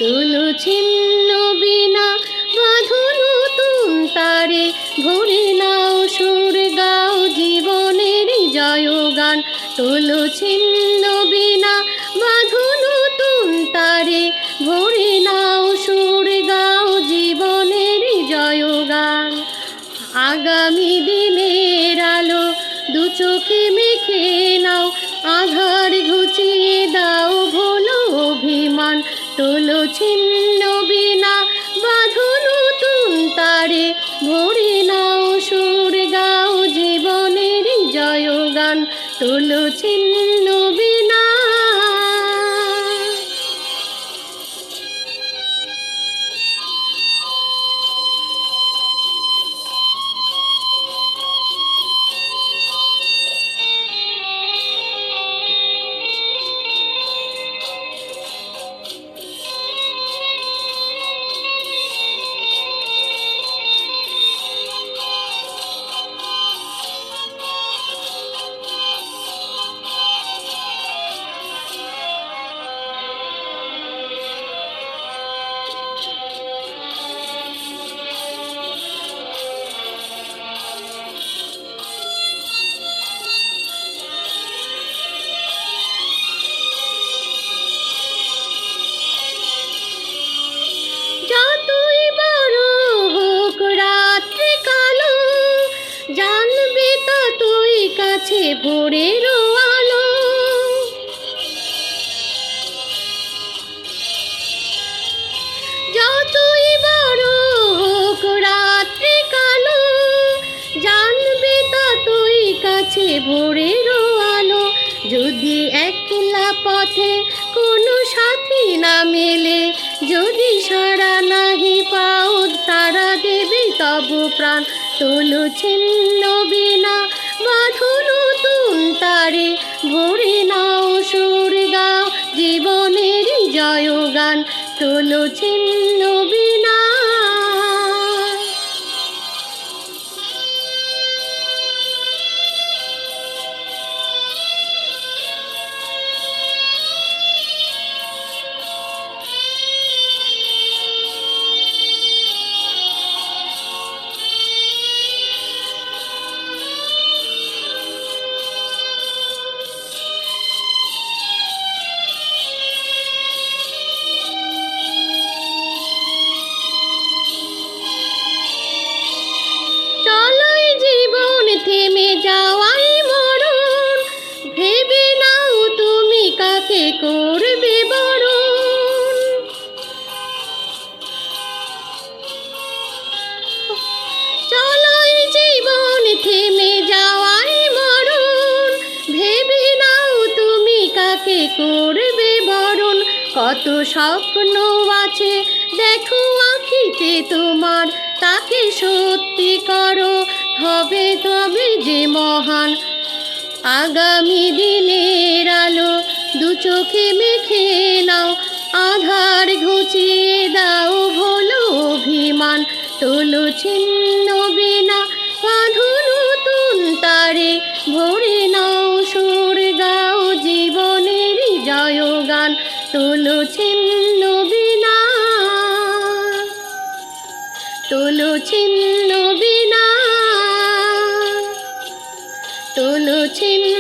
তুলো ছিন্ন বিনা বাঁধো নতুন তারে, ভরে নাও সুর গাও জীবনের জয়গান। তুলো ছিন্ন বিনা বাঁধো নতুন তারে, ভরে নাও সুর গাও জীবনের জয়গান। আগামী দিনের আলো দু চোখে মেখে নাও, আধার ঘুচিয়ে দাও ভোলো অভিমান। তুলো ছিন্ন বিনা বাঁধো নতুন তারে, ভরে নাও সুর গাও জীবনের জয়গান। তুলো ছিন্ন বিনা। যতই বড় হোক রাত্রি কালো, জানবে ততই কাছে ভোরের আলো। যতই বড় হোক রাত্রি কালো, জানবে ততই কাছে ভোরের আলো। যদি একলা পথে কোনো সাথী না মেলে, যদি সাড়া নাহি পাও তারা দেবে তব প্রাণ। তুলো ছিন্ন বিনা বাঁধো নতুন তারে, ভরে নাও সুর গাও জীবনের জয়গান। তুলো ছিন্ন বিনা। চলাই জীবন থেমে যাওয়াই মরণ, ভেবে নাও তুমি কাকে করবে বরণ। চলাই জীবন থেমে যাওয়াই মরণ, ভেবে নাও তুমি কাকে করবে বরণ। কত স্বপ্ন আছে দেখো আঁখিতে তোমার, তাকে সত্যি করো হবে তবে যে মহান। আগামী দিনের আলো দু চোখে মেখে নাও, আধার ঘুচিয়ে দাও ভোলো অভিমান। তুলো ছিন্ন বিনা বাঁধো নতুন তারে, ভরে নাও সুর গাও জীবনের জয়গান। তুলো ছিন্ন বিনা। তোলো ছিন্ন বীণা তোলো ছিন্ন